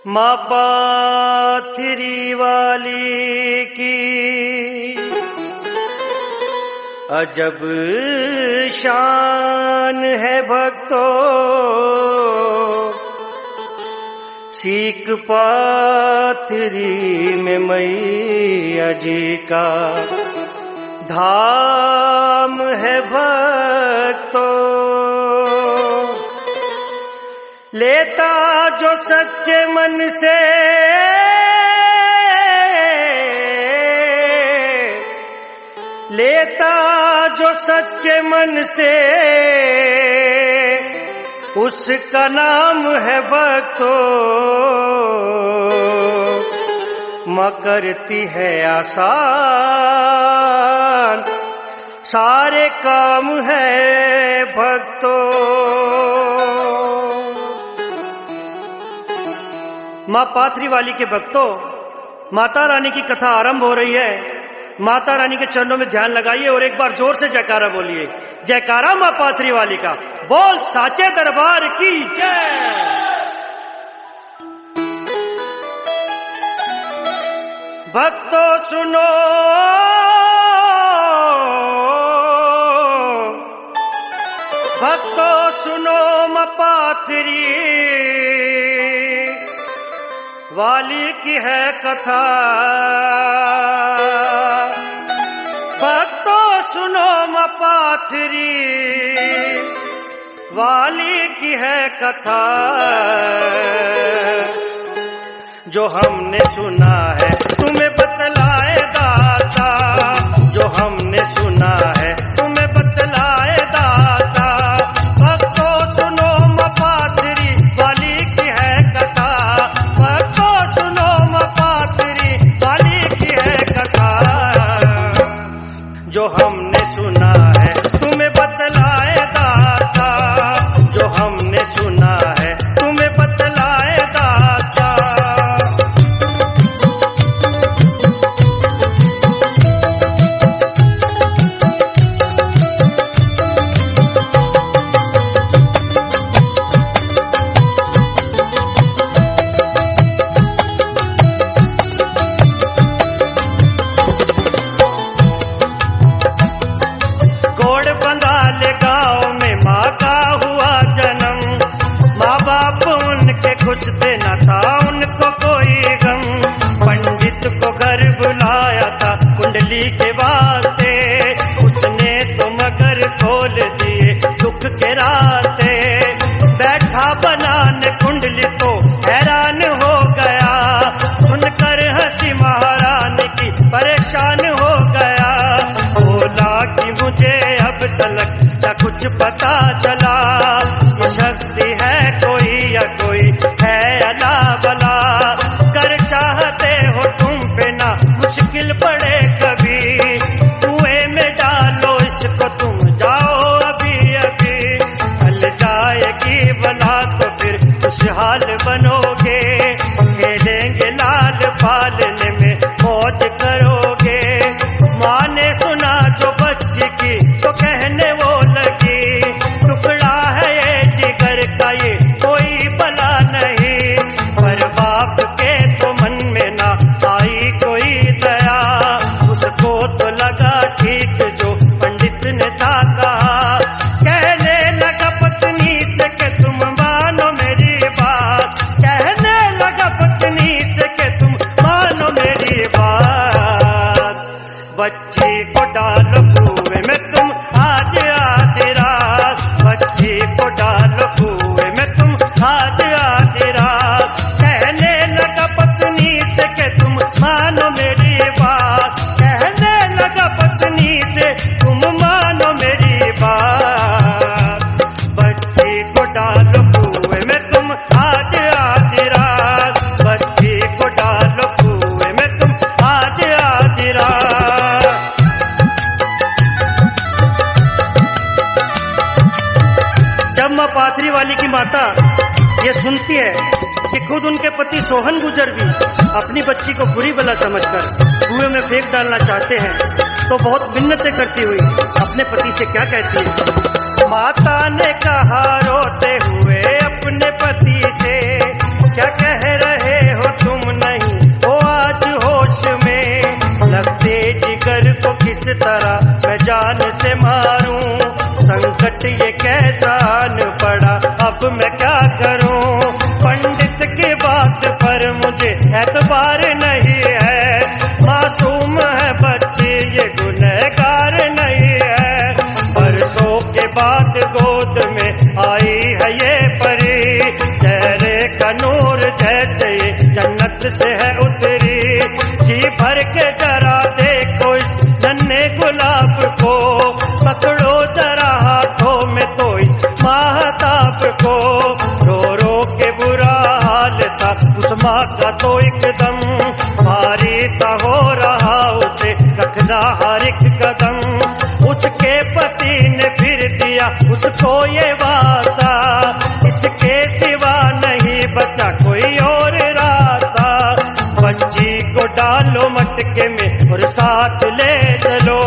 माँ पाथरी वाली की अजब शान है भक्तों, सीक पाथरी में मैया जी का धाम है भक्तों। लेता जो सच्चे मन से लेता जो सच्चे मन से, उसका नाम है भक्तों। माँ करती है आसान सारे काम है भक्तों। माँ पाथरी वाली के भक्तों, माता रानी की कथा आरंभ हो रही है। माता रानी के चरणों में ध्यान लगाइए और एक बार जोर से जयकारा बोलिए। जयकारा माँ पाथरी वाली का, बोल साचे दरबार की जय। भक्तों सुनो भक्तों सुनो माँ पाथरी वाली की है कथा। भक्तों सुनो माँ पाथरी वाली की है कथा। जो हमने सुना है तुम्हें बतलाए दाता, जो हमने सुना है तुम्हें बतलाए दाता। भक्तों सुनो माँ पाथरी वाली की है कथा। भक्तों सुनो माँ पाथरी वाली की है कथा। जो हमने सुना है तुम्हें बतलाए दाता, जो हमने सुना है तुम्हें बतलाए दाता। कुछ देना था उनको कोई गम, पंडित को घर बुलाया था कुंडली के वास्ते। उसने तो मगर खोल दिए दुख के रास्ते। बैठा बनाने कुंडली तो हैरान हो गया, सुनकर हंसी महारानी की परेशान हो गया। बोला कि मुझे अब तक न कुछ पता चला, ये शक्ति है कोई या कोई है अला बला। कर चाहते हो तुम पे ना मुश्किल पड़े कभी, कुएं में डालो इसको तुम जाओ अभी अभी। हल जाएगी बला तो फिर खुशहाल बनोगे, खेलेंगे लाल पालने में मौज करोगे। माँ ने सुना जो बच्चे की तो कहने वो लगी, टुकड़ा सुनती है कि खुद उनके पति सोहन गुजर भी अपनी बच्ची को बुरी भला समझकर कुएं में फेंक डालना चाहते हैं, तो बहुत मिन्नतें करती हुई अपने पति से क्या कहती है। माता ने कहा रोते हुए अपने पति से, क्या कह रहे हो तुम नहीं हो आज होश में, लगते जिगर को किस तरह मैं जान से मारूं, संकट ये कैसा आन पड़ा अब मैं क्या करूं, पंडित की बात पर मुझे एतबार नहीं है, मासूम है बच्चे ये गुनहगार नहीं है, बरसों के बाद गोद में आई है ये परी, चेहरे का नूर जैसे ये जन्नत से है उतरी, जी भर के जरा देखो इस नन्हे गुलाब को, पकड़ो जरा हाथों में तो इस महताब को, रो रो के बुरा हाल था उस माँ का तो एकदम, भारी सा हो रहा उसे रखना हर एक कदम, उसके पति ने फिर दिया उसको ये वादा, इसके सिवा नहीं बचा कोई और रास्ता, बच्ची को डालो मटके में और साथ ले चलो,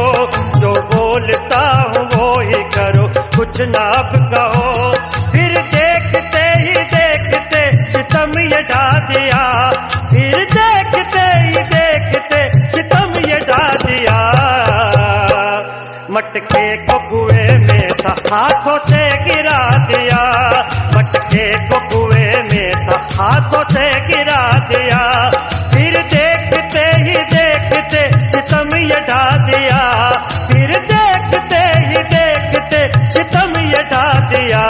जो बोलता हूँ वो ही करो कुछ ना अब कहो, फिर देखते ही देखते सितम ये ढा दिया, फिर देखते ही देखते सितम ये ढा दिया, मटके को कुएं में था हाथों से गिरा दिया, मटके को कुएं में था हाथों से गिरा दिया, फिर देखते ही देखते सितम ये ढा दिया, फिर देखते ही देखते सितम ये ढा दिया,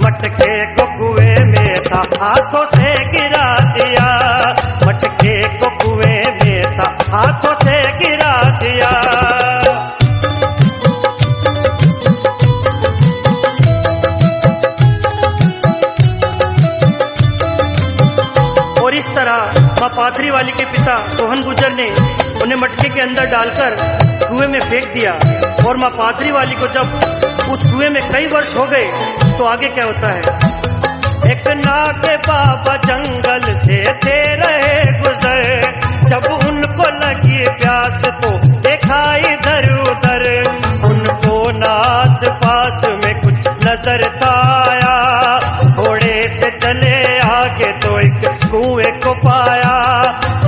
मटके को कुएं में था हाथों से गिरा दिया, मटके को कुएं में था हाथों से गिरा दिया। और इस तरह माँ पाथरी वाली के पिता सोहन गुजर ने उन्हें मटके के अंदर डालकर कुएं में फेंक दिया, और माँ पाथरी वाली को जब उस कुएं में कई वर्ष हो गए तो आगे क्या होता है। एक नाग बाबा जंगल से थे रहे गुजर, जब उनको लगी प्यास तो देखा इधर उधर, उनको नास पास में कुछ नजर आया, घोड़े से चले आगे तो एक कुएं को पाया,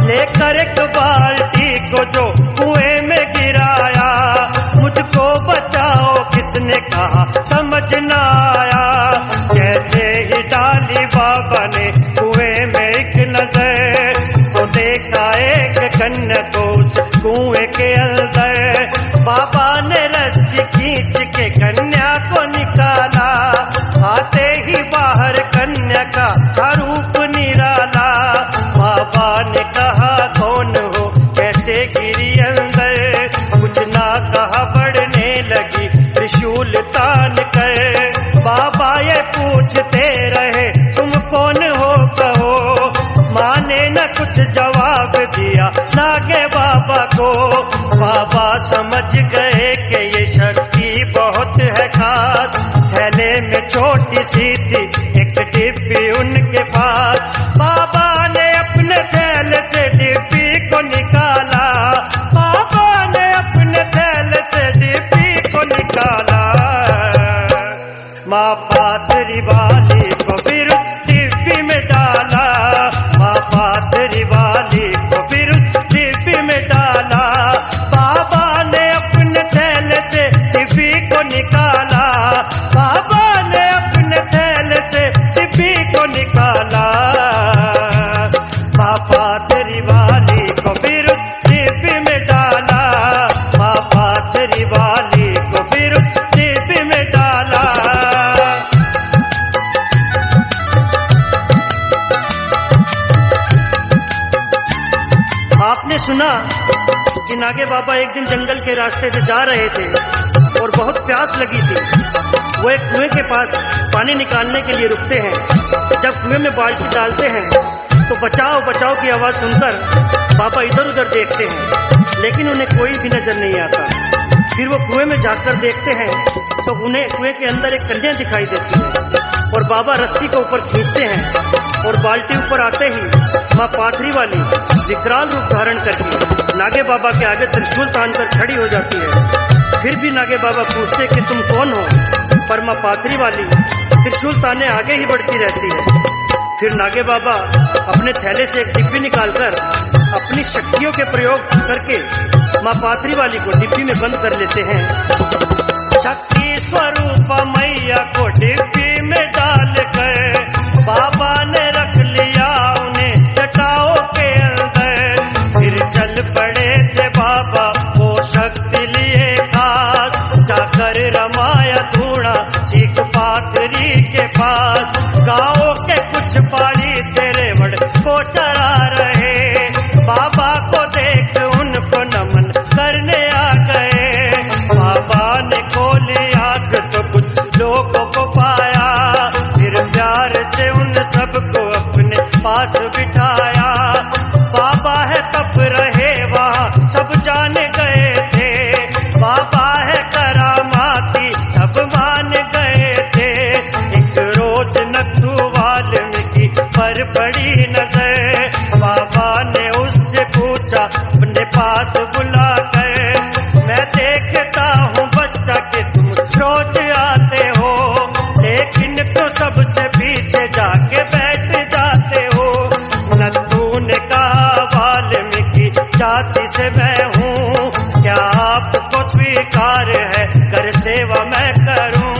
लेकर एक बाल्टी को जो कुएं में गिराया, मुझको बचाओ किसने कहा समझ न आया, जैसे ही डाली बाबा ने कुएं में एक नजर, तो देखा एक कन्या को उस कुएं के अंदर, बाबा ने रस्सी खींच के कन्या को निकाला, आते ही बाहर कन्या का रूप निराला, बाबा ने कहा कौन हो कैसे गिरी अंदर, कुछ ना कहा बढ़ने लगी त्रिशूल तान कर, बाबा ये पूछते रहे तुम कौन हो कहो, माने न कुछ जवाब दिया नागे बाबा को, बाबा समझ गए कि ये शक्ति बहुत है खास, थैले में छोटी सी थी एक डिब्बी उनके पास, बाबा ने अपने थैले से डिब्बी को निकाला, बाबा ने अपने थैले से डिब्बी को निकाला, माँ पाथरी वाली को फिर डिब्बी में डाला, माँ पाथरी वाली को फिर डिब्बी में डाला, बाबा ने अपने थैले से डिब्बी को निकाला, बाबा ने अपने थैले से डिब्बी को निकाला, माँ पाथरी वाली को फिर डिब्बी में डाला, माँ पाथरी वाली को फिर डिब्बी में डाला। आपने सुना कि नागे बाबा एक दिन जंगल के रास्ते से जा रहे थे और बहुत प्यास लगी थी, वो एक कुएं के पास पानी निकालने के लिए रुकते हैं, जब कुएं में बाल्टी डालते हैं तो बचाओ बचाओ की आवाज सुनकर बाबा इधर उधर देखते हैं, लेकिन उन्हें कोई भी नजर नहीं आता, फिर वो कुएं में जाकर देखते हैं तो उन्हें कुएं के अंदर एक कन्या दिखाई देती है, और बाबा रस्सी को ऊपर खींचते हैं और बाल्टी ऊपर आते ही माँ पाथरी वाली विकराल रूप धारण करके नागे बाबा के आगे त्रिशूल तानकर खड़ी हो जाती है। फिर भी नागे बाबा पूछते कि तुम कौन हो, पर माँ पाथरी वाली त्रिशूल ताने आगे ही बढ़ती रहती है। फिर नागे बाबा अपने थैले से एक डिब्बी निकालकर अपनी शक्तियों के प्रयोग करके माँ पाथरी वाली को डिब्बी में बंद कर लेते हैं। शक्ति स्वरूप मैया को डिब्बी में डाल कर बाबा ने रख लिया उन्हें जटाओं के अंदर। फिर चल पड़े थे बाबा वो शक्ति लिए खास, जाकर रमाया धूणा चीख पाथरी के पास। गाँव के कुछ पहाड़ी तेरे वड़ को चरा रहे, बाबा को देख उनको नमन करने आ गए। बाबा ने खोली आंख तो कुछ लोगों को पाया, फिर प्यार से उन सबको अपने पास बिठाया। बाबा है तब रहे वहाँ सब जान गए थे, बाबा है करामाती सब मान गए थे। एक रोज नथु वाल्मीकि पर पड़ी नजर, बाबा ने उससे पूछा अपने पास बुला कर, मैं देखता हूँ बच्चा कि तुम रोज आते हो, लेकिन तो सबसे पीछे जाके बैठ जाते हो। नथु ने कहा वाल्मीकि जाति से मैं हूँ, क्या आपको स्वीकार है कर सेवा मैं करूँ।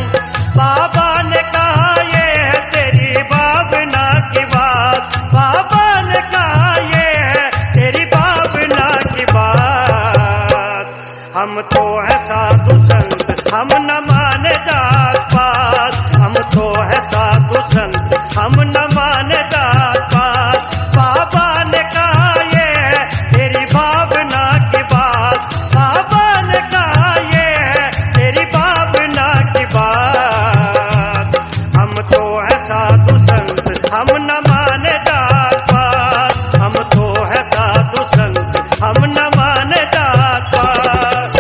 बाबा ने कहा ये है तेरी भावना की बात, बाबा ने कहा ये है तेरी भावना की बात। हम तो है साधु संत हम न माने जात पात, हम तो है साधु संत हम न माने जात पात। बाबा ने कहा ये है तेरी भावना की बात, बाबा ने कहा ये है तेरी भावना की बात। हम तो है साधु संत हम न माने जात पात, हम तो है साधु संत हम न माने जात पात।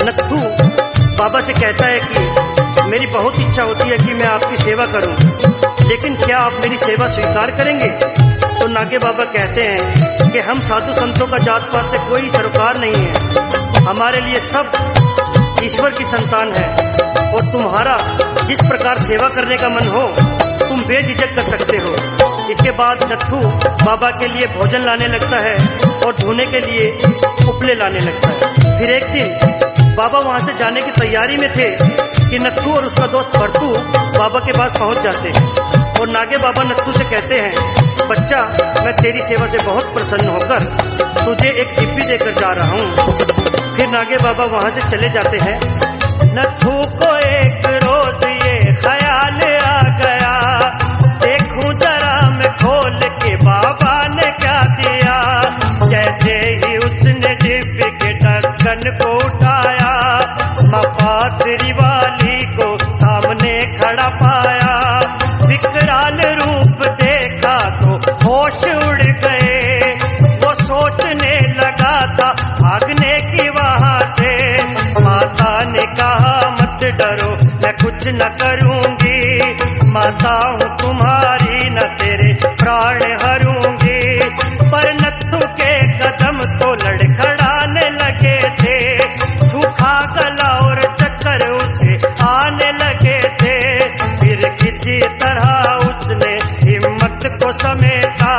नथु बाबा से कहता है कि मेरी बहुत इच्छा होती है कि मैं आपकी सेवा करूं, लेकिन क्या आप मेरी सेवा स्वीकार करेंगे। तो नागे बाबा कहते हैं कि हम साधु संतों का जात पात से कोई सरोकार नहीं है, हमारे लिए सब ईश्वर की संतान है, और तुम्हारा जिस प्रकार सेवा करने का मन हो तुम बेझिझक कर सकते हो। इसके बाद नथु बाबा के लिए भोजन लाने लगता है और धोने के लिए उपले लाने लगता है। फिर एक दिन बाबा वहां से जाने की तैयारी में थे कि नथु और उसका दोस्त भरतू बाबा के पास पहुंच जाते हैं और नागे बाबा नथु से कहते हैं, बच्चा मैं तेरी सेवा से बहुत प्रसन्न होकर तुझे एक डिब्बी देकर जा रहा हूँ। फिर नागे बाबा वहां से चले जाते हैं। नथु को एक रोज ये ख्याल आ गया, देखूं जरा मैं खोल के बाबा ने क्या दिया। जैसे ही उसने डिब्बी के ढक्कन को उठाया, माँ पाथरी वाली को सामने खड़ा पाया। विकराल रूप देखा तो होश उड़ गए, वो सोचने लगा था भागने की वहां से। माता ने कहा मत डरो मैं कुछ न करूंगी, माता हूँ तुम्हारी न तेरे प्राण हरूंगी। पर नथु के कदम तो लड़खड़ाने लगे थे, सूखा गला और चक्कर उसे आने लगे थे। फिर किसी तरह उसने हिम्मत को समेटा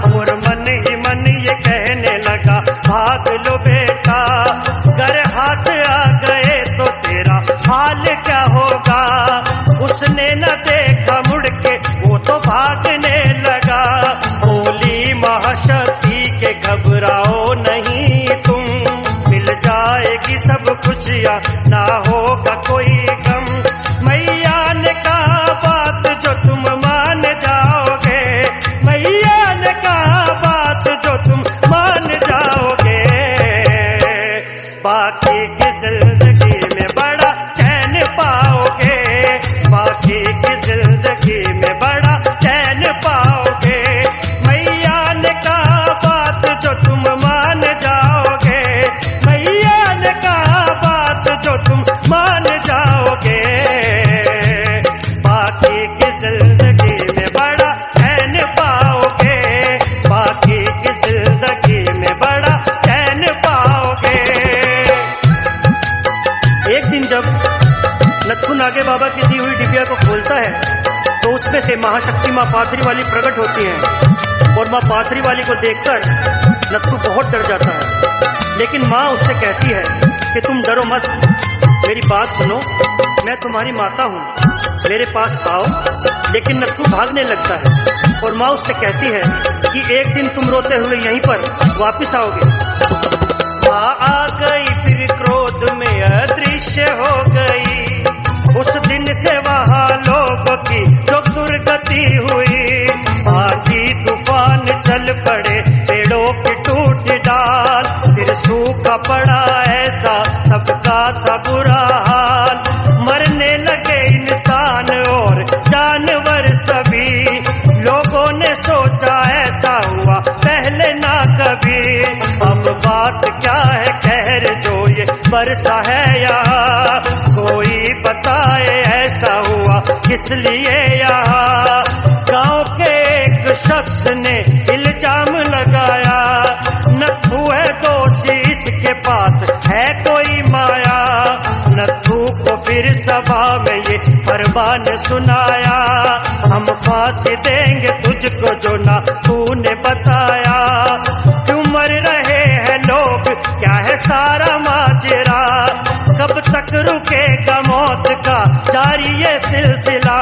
और मन ही मन ये कहने लगा, भाग लो बेटा, अगर हाथ आ गए तो तेरा हाल क्या होगा। उसने न देखा मुड़ के वो तो भागने लगा। बोली महाशक्ति के घबराओ नहीं तुम, मिल जाएगी सब खुशियाँ ना होगा कोई गम। मैया ने कहा बात जो तुम मान जाओगे, मैया ने कहा बात जो तुम मान जाओगे। बाकी की जिंदगी में बड़ा चैन पाओगे, नागे बाबा की दी हुई डिबिया को खोलता है तो उसमें से महाशक्ति माँ पाथरी वाली प्रकट होती है और माँ पाथरी वाली को देखकर नत्थू बहुत डर जाता है। लेकिन माँ उससे कहती है कि तुम डरो मत, मेरी बात सुनो, मैं तुम्हारी माता हूँ, मेरे पास आओ। लेकिन नत्थू भागने लगता है और माँ उससे कहती है कि एक दिन तुम रोते हुए यहीं पर वापस आओगे। माँ आ गई फिर क्रोध में अदृश्य हो गई, उस दिन से वहाँ लोगों की जो दुर्गति हुई। आंधी तूफान चल पड़े, पेड़ों की टूट डाल, फिर सूखा पड़ा ऐसा सबका था बुरा हाल। मरने लगे इंसान और जानवर सभी, लोगों ने सोचा ऐसा हुआ पहले ना कभी। अब बात क्या है कहर जो ये बरसा है यहाँ, कोई बताए ऐसा हुआ किस लिए यहाँ। गांव के एक शख्स ने इल्जाम लगाया, नत्थू है दोषी, इसके पास है कोई माया। नत्थू को फिर सभा में ये फरमान सुनाया, हम फांसी देंगे तुझको जो ना तूने बताया। क्यों मर रहे हैं लोग, क्या है सारा माजरा, कब तक रुकेगा मौत का जारी ये सिलसिला।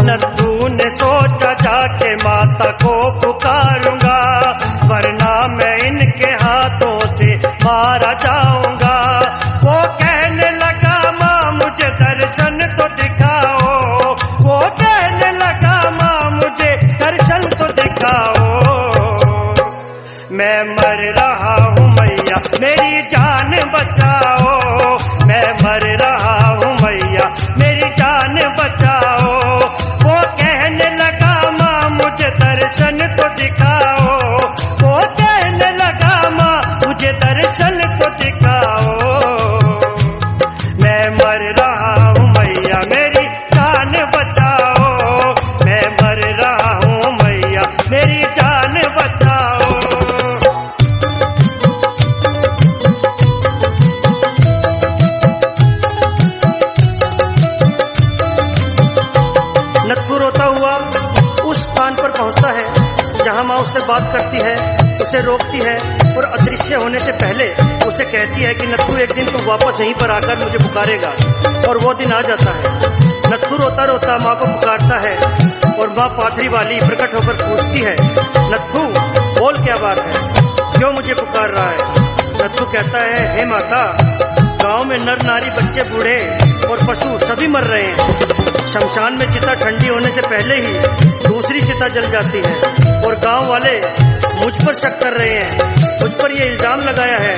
नत्थू ने सोचा जाके माता को पुकारूंगा, वरना मैं इनके हाथों से मारा जाऊंगा। वो कहने लगा माँ मुझे दर्शन तो दिखाओ, वो कहने लगा माँ मुझे दर्शन तो दिखाओ। मैं मर रहा हूँ मैया मेरी जान बचाओ, मैं मर रहा हूँ मैया मेरी जान बचाओ। वो कहने लगा माँ मुझे दर्शन तो दिखाओ, वो कहने लगा माँ मुझे दर्शन तो दिखाओ। मैं मर रहा हूँ मैया मेरी जान बचाओ, मैं मर रहा हूँ मैया मेरी जान बचाओ। नत्थू रोता हुआ उस स्थान पर पहुंचता है जहां माँ उससे बात करती है, उसे रोकती है और अदृश्य होने से पहले उसे कहती है कि नत्थू एक दिन तू वापस यहीं पर आकर मुझे पुकारेगा। और वो दिन आ जाता है। नत्थू रोता रोता माँ को पुकारता है और माँ पाथरी वाली प्रकट होकर पूछती है, नत्थू बोल क्या बात है, क्यों मुझे पुकार रहा है। नत्थू कहता है, हे माता, गांव में नर नारी बच्चे बूढ़े और पशु सभी मर रहे हैं। शमशान में चिता ठंडी होने से पहले ही दूसरी चिता जल जाती है और गांव वाले मुझ पर शक कर रहे हैं। मुझ पर यह इल्जाम लगाया है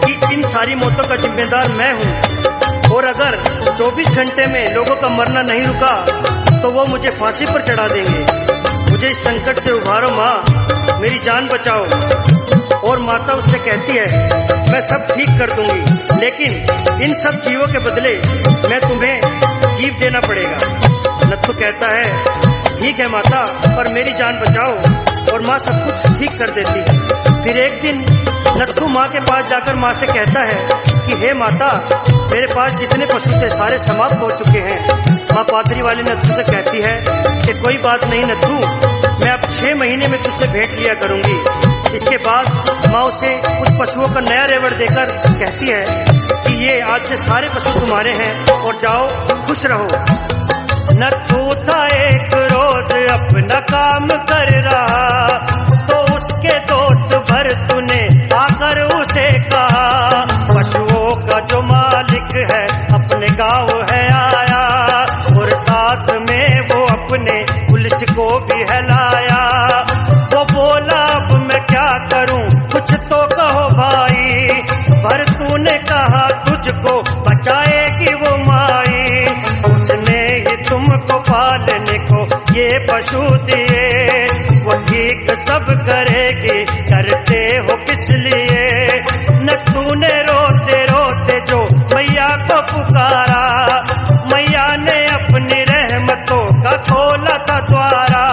कि इन सारी मौतों का जिम्मेदार मैं हूँ और अगर 24 घंटे में लोगों का मरना नहीं रुका तो वो मुझे फांसी पर चढ़ा देंगे। मुझे इस संकट से उभारो माँ, मेरी जान बचाओ। और माता उससे कहती है, मैं सब ठीक कर दूंगी, लेकिन इन सब जीवों के बदले मैं तुम्हें जीव देना पड़ेगा। नत्थू कहता है, ठीक है माता, पर मेरी जान बचाओ। और माँ सब कुछ ठीक कर देती है। फिर एक दिन नत्थू माँ के पास जाकर माँ से कहता है कि हे माता, मेरे पास जितने पशु थे सारे समाप्त हो चुके हैं। माँ पाथरी वाली नत्थू से कहती है कि कोई बात नहीं नत्थू, मैं अब 6 महीने में तुझसे भेंट लिया करूंगी। इसके बाद माँ उसे कुछ पशुओं का नया रेवड़ देकर कहती है कि ये आज से सारे पशु तुम्हारे हैं और जाओ खुश रहो। नत्थू था एक रोज अपना काम कर रहा, तो उसके दोस्त भरतू ने आकर उसे कहा, पशुओं का जो मालिक है अपने गाँव है आया, और साथ में वो अपने पुलिस को भी हिलाया। वो बोला, अब मैं क्या करूं, कुछ तो कहो भाई। भरतू ने कहा, तुझको बचाएगी वो माई, उसने ही तुमको पालने को ये पशु दिए, वो ठीक सब करेगी, करते हो किस लिए। नत्थू ने रोते रोते जो मैया को पुकारा, मैया ने अपनी रहमतों का खोला था द्वारा।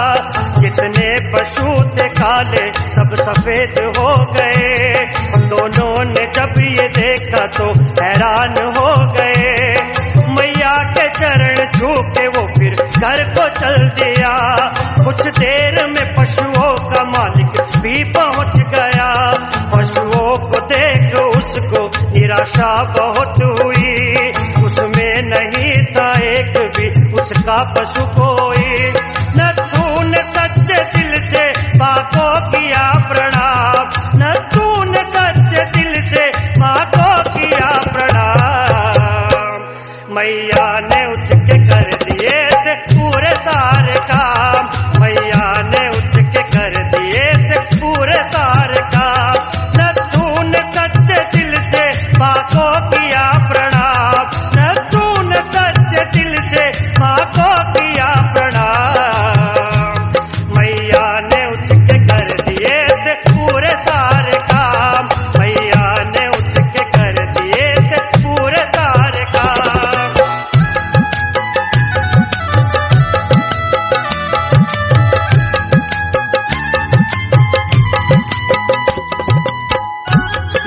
जितने पशु थे काले सब सफेद हो गए, दोनों ने जब ये देखा तो हैरान हो गए। मैया के चरण चरण छू के वो फिर घर को चल दिया। कुछ देर में पशुओं का मालिक भी पहुंच गया। पशुओं को देख उसको निराशा बहुत हुई, उसमें नहीं था एक भी उसका पशु कोई। नत्थू ने सच्चे दिल से माँ को किया प्रणाम, नत्थू ने सच्चे दिल से माँ को किया प्रणाम। मैया ने उसके कर दिए थे पूरे सारे काम, मैया ने उसके कर दिए थे पूरे सारे काम। नत्थू ने सच्चे दिल से माँ को किया प्रणाम, नत्थू ने सच्चे दिल से माँ को किया प्रणाम। मैया ने उसके कर दिए थे पूरे सारे काम, मैया ने उसके कर दिए थे पूरे सारे काम।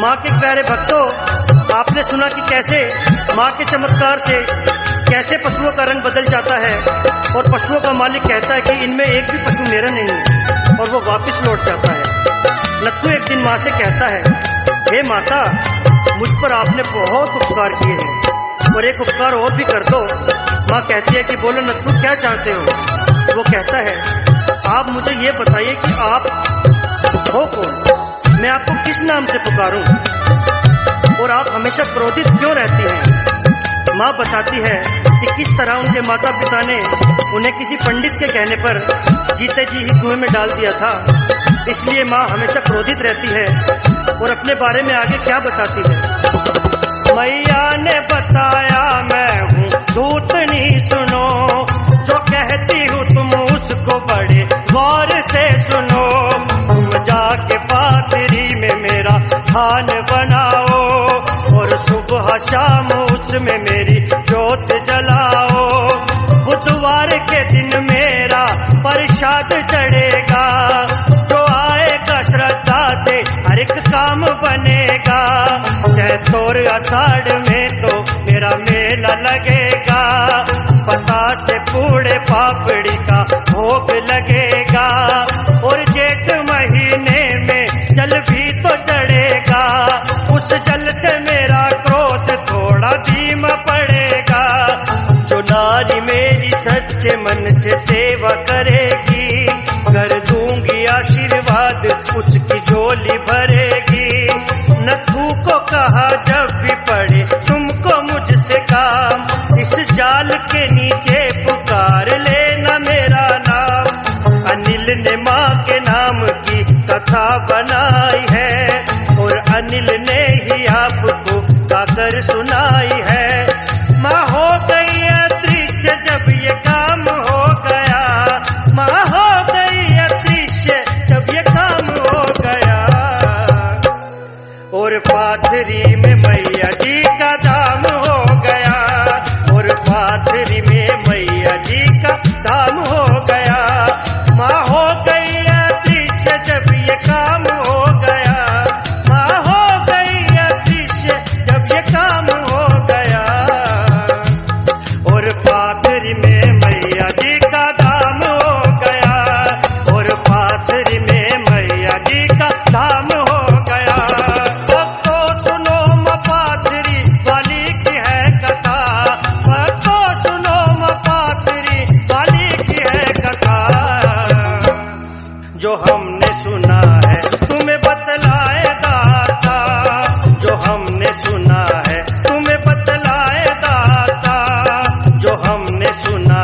माँ के प्यारे भक्तों, आपने सुना कि कैसे माँ के चमत्कार से कैसे पशुओं का रंग बदल जाता है और पशुओं का मालिक कहता है कि इनमें एक भी पशु मेरा नहीं है, और वो वापस लौट जाता है। नत्थू एक दिन माँ से कहता है, हे माता, मुझ पर आपने बहुत उपकार किए हैं और एक उपकार और भी कर दो। माँ कहती है कि बोलो नत्थू, क्या चाहते हो? वो कहता है, आप मुझे ये बताइए कि आप हो कौन, मैं आपको किस नाम से पुकारूं और आप हमेशा क्रोधित क्यों रहती हैं? माँ बताती है कि किस तरह उनके माता पिता ने उन्हें किसी पंडित के कहने पर जीते जी ही कुएं में डाल दिया था, इसलिए माँ हमेशा क्रोधित रहती है। और अपने बारे में आगे क्या बताती है? मैया ने बताया, मैं हूँ दूतनी, सुनो जो कहती हूँ तुम उसको बड़े गौर से सुनो। तुम जाके पादरी में मेरा थान बनाओ और सुबह शाम उसमें मेरी जोत जलाओ। बुधवार के दिन मेरा प्रसाद चढ़ेगा, जो आएगा श्रद्धा से हर एक काम बनेगा। चैतोर आषाढ़ में तो मेरा मेला लगेगा, पता से पूरे पापड़ी का भोग लगेगा। और जेठ महीने में जल भी तो चढ़ेगा, उस जल से मेरा क्रोध थोड़ा धीमा पड़ेगा। जो नारी मेरी सच्चे मन से सेवा करेगी, कर दूंगी आशीर्वाद उसकी झोली भरेगी। नत्थू को कहा, जब भी पड़े तुमको मुझसे काम, इस जाल के नीचे पुकार लेना मेरा नाम। अनिल ने माँ के नाम की कथा बनाई है और अनिल ने ही आपको गाकर सुनाई है। माँ हो गई अदृश्य जब ये काम हो गया, माँ हो गई अदृश्य जब ये काम हो गया। और पाथरी में मैया जी का धाम हो गया, और पाथरी में मैया जी का धाम हो गया। माँ हो गई अदृश्य जब ये काम हो गया, माँ हो गई अदृश्य जब ये काम हो गया। और पाथरी में मैया जी का धाम हो गया, और पाथरी में मैया जी का धाम हो गया। भक्तों सुनो माँ पाथरी वाली की है कथा, भक्तों सुनो माँ पाथरी वाली की है कथा। जो हमने सुना है तुम्हें बतलाए दाता, जो हमने सुना है तुम्हें बतलाए दाता, जो हमने सुना